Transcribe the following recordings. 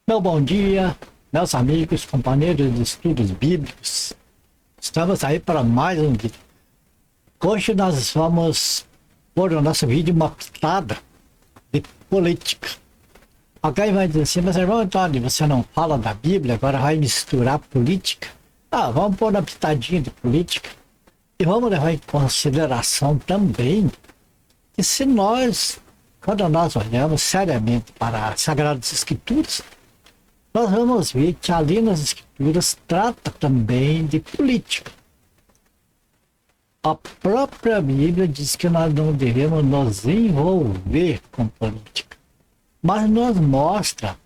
Meu bom dia, meus amigos, companheiros de estudos bíblicos. Estamos aí para mais um vídeo. Hoje nós vamos pôr no nosso vídeo uma pitada de política. Alguém vai dizer assim, mas irmão Antônio, você não fala da Bíblia, agora vai misturar política? Vamos pôr uma pitadinha de política. E vamos levar em consideração também que quando nós olhamos seriamente para as Sagradas Escrituras, nós vamos ver que ali nas Escrituras trata também de política. A própria Bíblia diz que nós não devemos nos envolver com política, mas nos mostra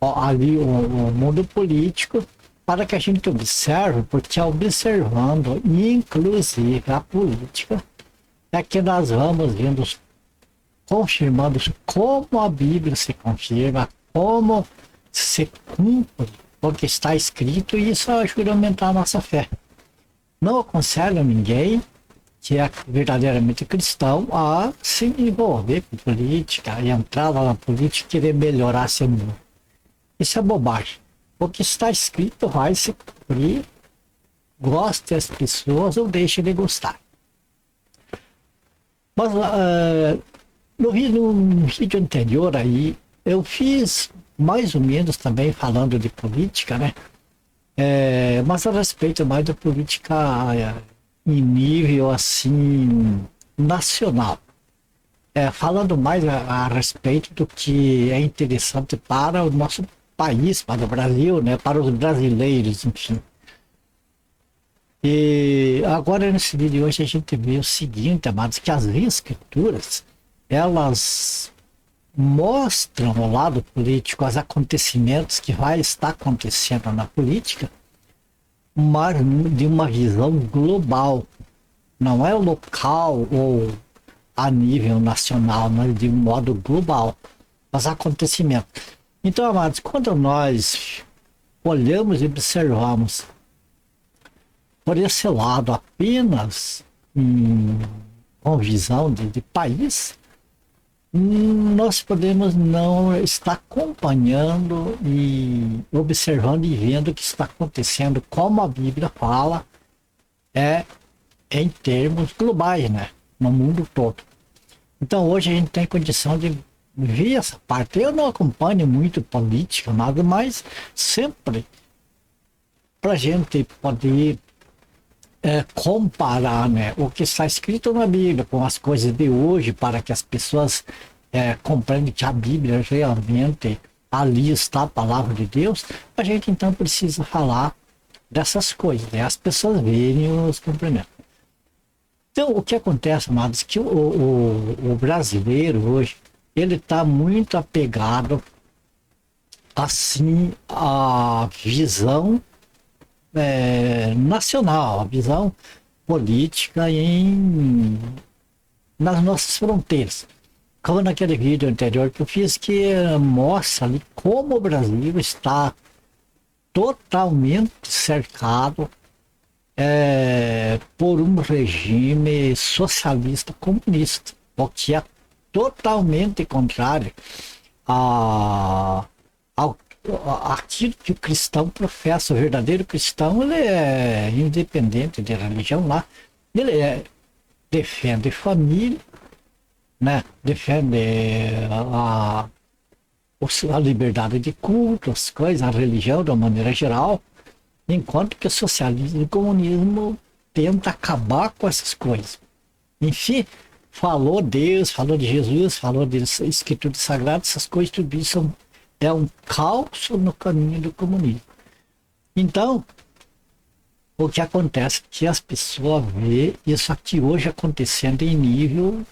ali o mundo político para que a gente observe, porque observando, inclusive a política, é que nós vamos vendo, confirmando como a Bíblia se confirma, como se cumpre o que está escrito, e isso ajuda a aumentar a nossa fé. Não aconselho ninguém que é verdadeiramente cristão a se envolver com política, e entrar lá na política e querer melhorar seu mundo. Isso é bobagem. O que está escrito vai se cumprir, goste as pessoas ou deixe de gostar. Mas no vídeo anterior aí, eu fiz mais ou menos também falando de política, né? Mas a respeito mais da política em nível assim nacional. Falando mais a respeito do que é interessante para o nosso país, para o Brasil, né? Para os brasileiros, enfim. E agora nesse vídeo de hoje a gente vê o seguinte, amados, que as escrituras, elas mostram o lado político, os acontecimentos que vai estar acontecendo na política, mas de uma visão global. Não é local ou a nível nacional, mas de um modo global, os acontecimentos. Então, amados, quando nós olhamos e observamos por esse lado apenas com visão de país, nós podemos não estar acompanhando e observando e vendo o que está acontecendo, como a Bíblia fala, em termos globais, né? No mundo todo. Então hoje a gente tem condição de ver essa parte. Eu não acompanho muito política, nada, mas sempre para a gente poder comparar, né, o que está escrito na Bíblia com as coisas de hoje, para que as pessoas compreendam que a Bíblia realmente ali está a palavra de Deus. A gente então precisa falar dessas coisas, né, as pessoas verem os cumprimentos. Então o que acontece, amados, que o brasileiro hoje, ele está muito apegado assim à visão nacional, a visão política nas nossas fronteiras. Como naquele vídeo anterior que eu fiz, que mostra ali como o Brasil está totalmente cercado por um regime socialista comunista, o que é totalmente contrário aquilo que o cristão professa. O verdadeiro cristão, ele é independente de religião lá, ele defende família, né? Defende a liberdade de culto, as coisas, a religião de uma maneira geral, enquanto que o socialismo e o comunismo tenta acabar com essas coisas. Enfim, falou Deus, falou de Jesus, falou de Escritura Sagrada, essas coisas, tudo isso é um calço no caminho do comunismo. Então, o que acontece é que as pessoas veem isso aqui hoje acontecendo em nível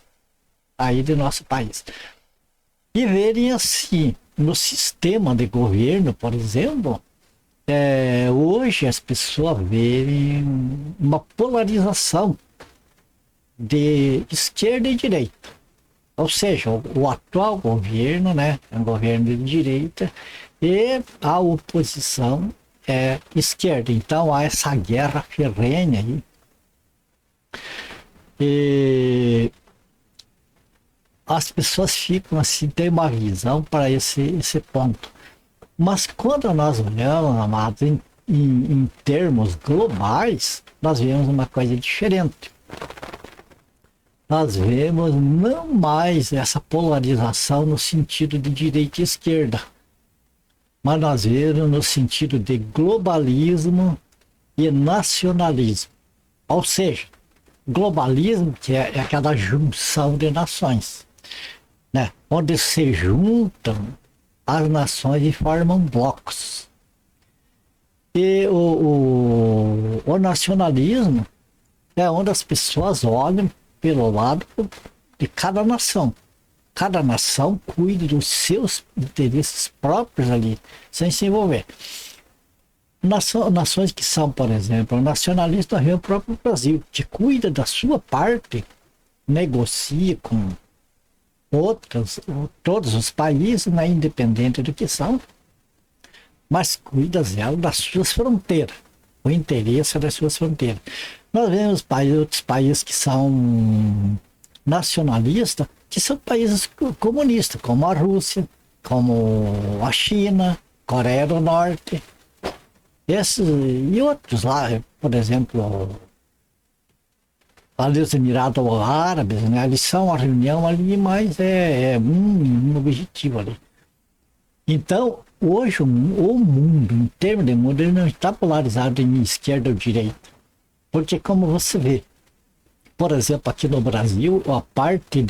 aí do nosso país. E verem assim, no sistema de governo, por exemplo, hoje as pessoas verem uma polarização de esquerda e direita. Ou seja, o atual governo, né, é um governo de direita, e a oposição é esquerda. Então há essa guerra ferrenha aí. E as pessoas ficam assim, tem uma visão para esse ponto. Mas quando nós olhamos, amados, em termos globais, nós vemos uma coisa diferente. Nós vemos não mais essa polarização no sentido de direita e esquerda, mas nós vemos no sentido de globalismo e nacionalismo. Ou seja, globalismo, que é aquela junção de nações, né? Onde se juntam as nações e formam blocos. E o nacionalismo é onde as pessoas olham pelo lado de cada nação. Cada nação cuida dos seus interesses próprios ali, sem se envolver. Nações que são, por exemplo, nacionalistas, é o próprio Brasil, que cuida da sua parte, negocia com todos os países, né, independente do que são, mas cuida das suas fronteiras, o interesse das suas fronteiras. Nós vemos outros países que são nacionalistas, que são países comunistas, como a Rússia, como a China, Coreia do Norte, esses e outros lá, por exemplo, ali os Emirados Árabes, né? Eles são a reunião ali, mas é um objetivo ali. Então, hoje o mundo, em termos de mundo, ele não está polarizado em esquerda ou direita. Porque como você vê, por exemplo, aqui no Brasil, a parte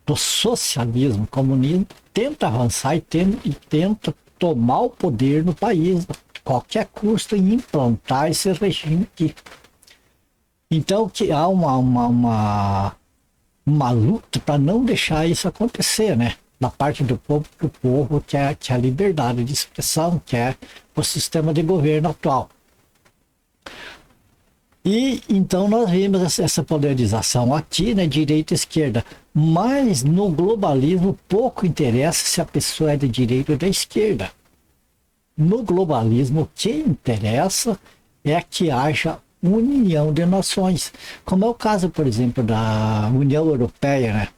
do socialismo, comunismo, tenta avançar e tenta tomar o poder no país, a qualquer custo, em implantar esse regime aqui. Então que há uma luta para não deixar isso acontecer, né? Da parte do povo, que o povo quer a liberdade de expressão, quer o sistema de governo atual. E então nós vimos essa polarização aqui, né, direita e esquerda, mas no globalismo pouco interessa se a pessoa é de direita ou da esquerda. No globalismo o que interessa é que haja união de nações, como é o caso, por exemplo, da União Europeia, né?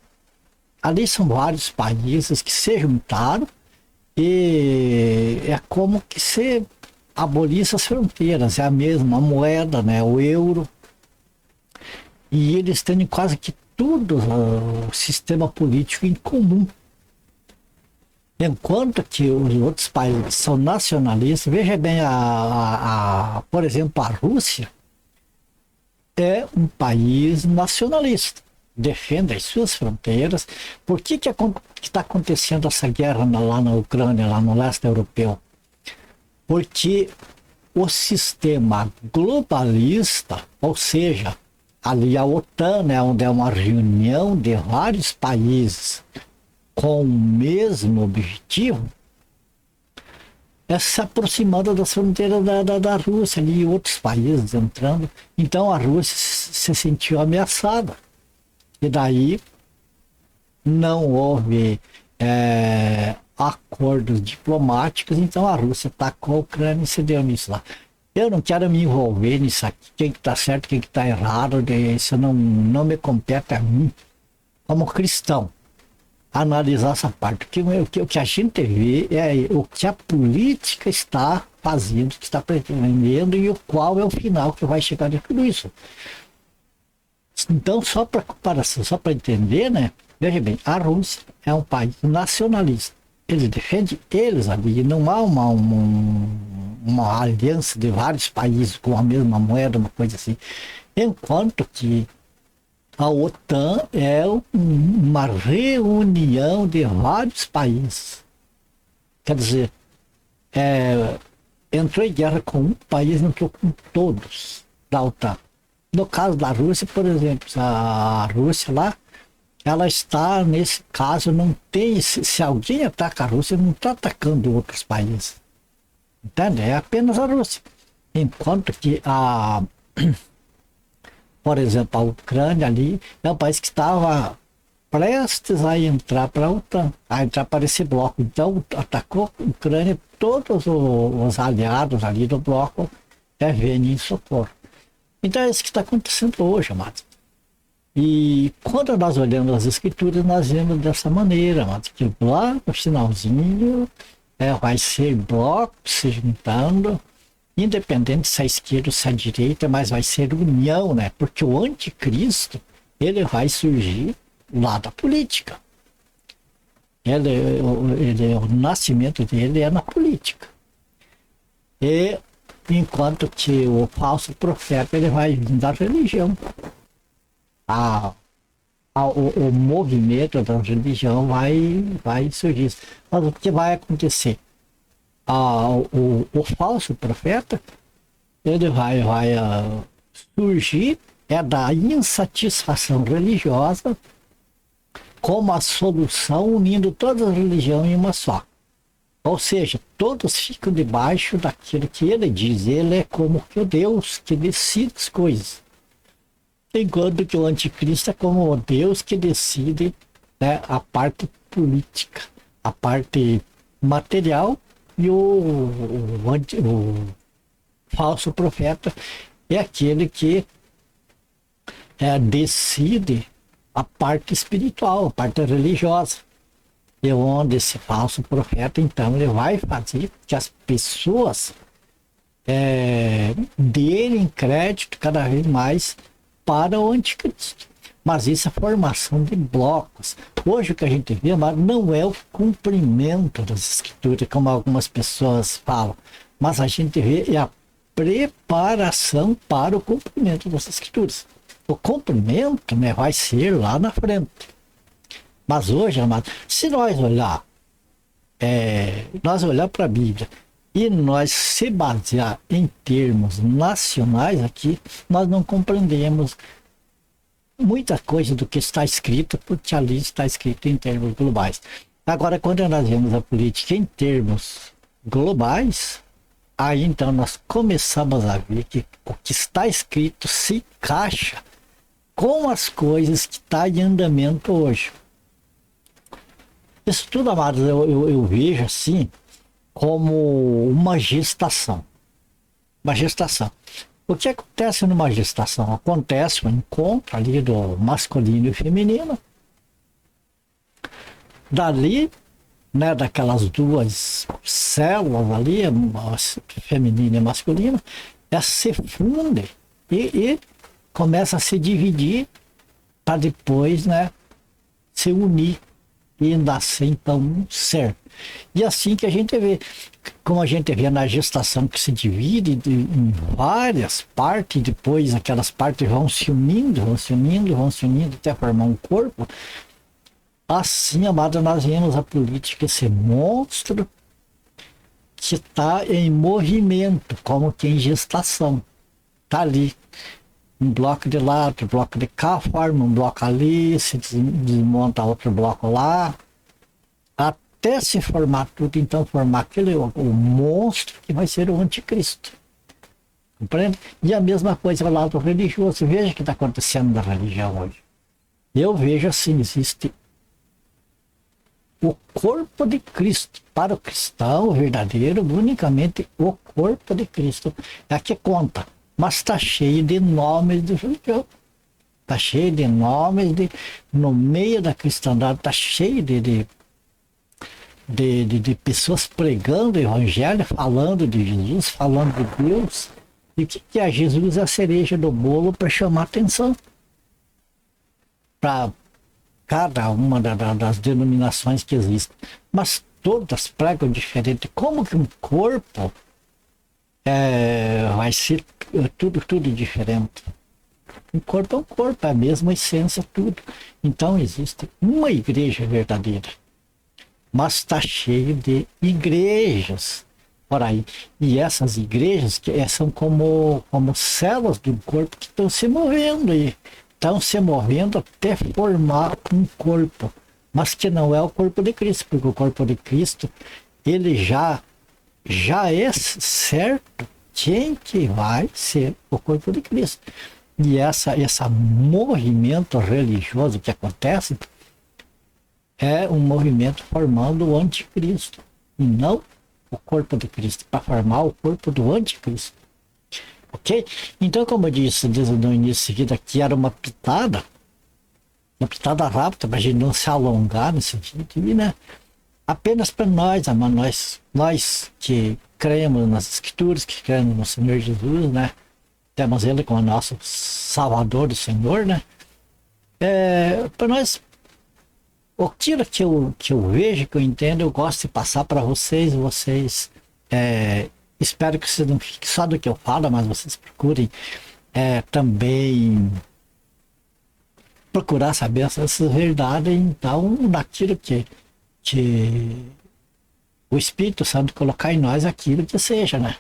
Ali são vários países que se juntaram e é como que se abolisse as fronteiras, é a mesma moeda, né, o euro, e eles têm quase que tudo o sistema político em comum. Enquanto que os outros países são nacionalistas, veja bem, por exemplo, a Rússia é um país nacionalista, defende as suas fronteiras. Por que está acontecendo essa guerra lá na Ucrânia, lá no leste europeu? Porque o sistema globalista, ou seja, ali a OTAN, né, onde é uma reunião de vários países com o mesmo objetivo, é se aproximando das fronteiras da Rússia ali, e outros países entrando. Então a Rússia se sentiu ameaçada. E daí não houve acordos diplomáticos, então a Rússia atacou a Ucrânia e se deu nisso lá. Eu não quero me envolver nisso aqui, quem que está certo, quem que está errado, isso não me compete a mim, como cristão, analisar essa parte. O que a gente vê é o que a política está fazendo, que está pretendendo e o qual é o final que vai chegar de tudo isso. Então, só para comparação, só para entender, né? Veja bem, a Rússia é um país nacionalista. Eles defendem eles ali, não há uma aliança de vários países com a mesma moeda, uma coisa assim. Enquanto que a OTAN é uma reunião de vários países. Quer dizer, entrou em guerra com um país, entrou com todos da OTAN. No caso da Rússia, por exemplo, a Rússia lá, ela está, nesse caso, não tem, se alguém ataca a Rússia, não está atacando outros países. Entende? É apenas a Rússia. Enquanto que por exemplo, a Ucrânia ali é um país que estava prestes a entrar para a OTAN, a entrar para esse bloco. Então, atacou a Ucrânia, todos os aliados ali do bloco vêm em socorro. Então é isso que está acontecendo hoje, amados. E quando nós olhamos as escrituras, nós vemos dessa maneira, mas que lá no finalzinho vai ser blocos se juntando, independente se é esquerda ou se é direita, mas vai ser união, né? Porque o anticristo, ele vai surgir lá da política. O nascimento dele é na política. E enquanto que o falso profeta, ele vai vir da religião. O movimento da religião vai surgir. Mas o que vai acontecer? O falso profeta, ele vai surgir da insatisfação religiosa como a solução, unindo todas as religiões em uma só. Ou seja, todos ficam debaixo daquilo que ele diz. Ele é como que o Deus que decide as coisas. Enquanto que o anticristo é como o Deus que decide, né, a parte política, a parte material, e o falso profeta é aquele que decide a parte espiritual, a parte religiosa. E onde esse falso profeta, então, ele vai fazer que as pessoas deem crédito cada vez mais para o anticristo. Mas isso é formação de blocos. Hoje o que a gente vê, mas não é o cumprimento das escrituras, como algumas pessoas falam, mas a gente vê a preparação para o cumprimento das escrituras. O cumprimento, né, vai ser lá na frente. Mas hoje, amado, se nós olhar para a Bíblia e nós se basear em termos nacionais aqui, nós não compreendemos muita coisa do que está escrito, porque ali está escrito em termos globais. Agora, quando nós vemos a política em termos globais, aí então nós começamos a ver que o que está escrito se encaixa com as coisas que estão em andamento hoje. Isso tudo, amados, eu vejo assim como uma gestação. Uma gestação. O que acontece numa gestação? Acontece um encontro ali do masculino e feminino. Dali, né, daquelas duas células ali, feminina e masculina, se fundem e começa a se dividir para depois, né, se unir e nascer então um ser. E assim que a gente vê, como a gente vê na gestação que se divide em várias partes, depois aquelas partes vão se unindo até formar um corpo. Assim, amado, nós vemos a política, esse monstro que está em movimento, como que em gestação. Está ali, um bloco de lá, outro bloco de cá, forma um bloco ali, se desmonta outro bloco lá, até se formar tudo, então formar aquele o monstro que vai ser o anticristo. Compreende? E a mesma coisa lá do religioso. Veja o que está acontecendo na religião hoje. Eu vejo assim, existe o corpo de Cristo. Para o cristão verdadeiro, unicamente o corpo de Cristo é que conta. Mas está cheio de nomes de religião. Está cheio de nomes no meio da cristandade, está cheio de pessoas pregando o evangelho, falando de Jesus, falando de Deus. E o que é Jesus? É a cereja do bolo para chamar atenção para cada uma das denominações que existem. Mas todas pregam diferente. Como que um corpo vai ser tudo diferente? Um corpo é um corpo, é a mesma essência, tudo. Então existe uma igreja verdadeira, mas está cheio de igrejas por aí. E essas igrejas que são como células do corpo que estão se movendo e estão se movendo até formar um corpo, mas que não é o corpo de Cristo, porque o corpo de Cristo, ele já é certo quem que vai ser o corpo de Cristo. E esse movimento religioso que acontece é um movimento formando o anticristo, e não o corpo de Cristo, para formar o corpo do anticristo. Ok? Então, como eu disse desde o início seguida, que era uma pitada, uma pitada rápida para a gente não se alongar nesse vídeo, né? Apenas para nós, amado, nós que cremos nas Escrituras, que cremos no Senhor Jesus, né? Temos Ele como nosso Salvador e Senhor, né? Para nós, aquilo que eu vejo, que eu entendo, eu gosto de passar para vocês. Espero que vocês não fiquem só do que eu falo, mas vocês procurem também procurar saber essas verdades, então, naquilo que o Espírito Santo colocar em nós, aquilo que seja, né?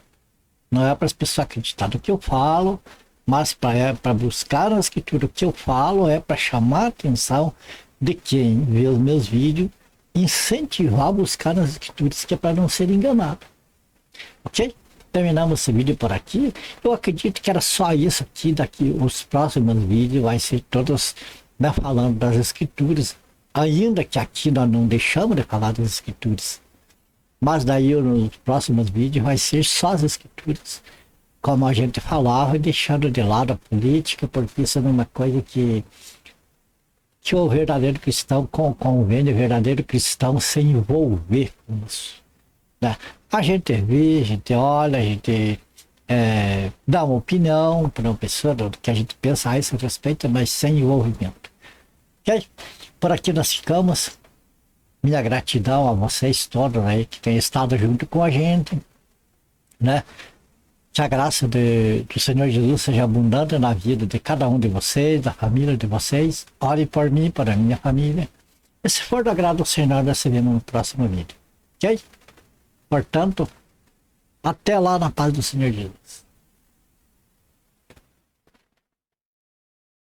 Não é para as pessoas acreditar no que eu falo, mas para buscar na Escritura o que eu falo, é para chamar a atenção de quem vê os meus vídeos, incentivar a buscar nas Escrituras, que é para não ser enganado. Ok? Terminamos esse vídeo por aqui. Eu acredito que era só isso aqui. Daqui os próximos vídeos vai ser todos, né, falando das Escrituras, ainda que aqui nós não deixamos de falar das Escrituras, mas daí nos próximos vídeos vai ser só as Escrituras, como a gente falava, deixando de lado a política, porque isso é uma coisa que o verdadeiro cristão convém, o verdadeiro cristão se envolver com isso, né? A gente vê, a gente olha, a gente dá uma opinião para uma pessoa do que a gente pensa a esse respeito, mas sem envolvimento. Ok? Por aqui nós ficamos. Minha gratidão a vocês todos aí que têm estado junto com a gente, né? Que a graça do Senhor Jesus seja abundante na vida de cada um de vocês, da família de vocês. Ore por mim, por a minha família. E se for do agrado do Senhor, nós se vemos no próximo vídeo. Ok? Portanto, até lá na paz do Senhor Jesus.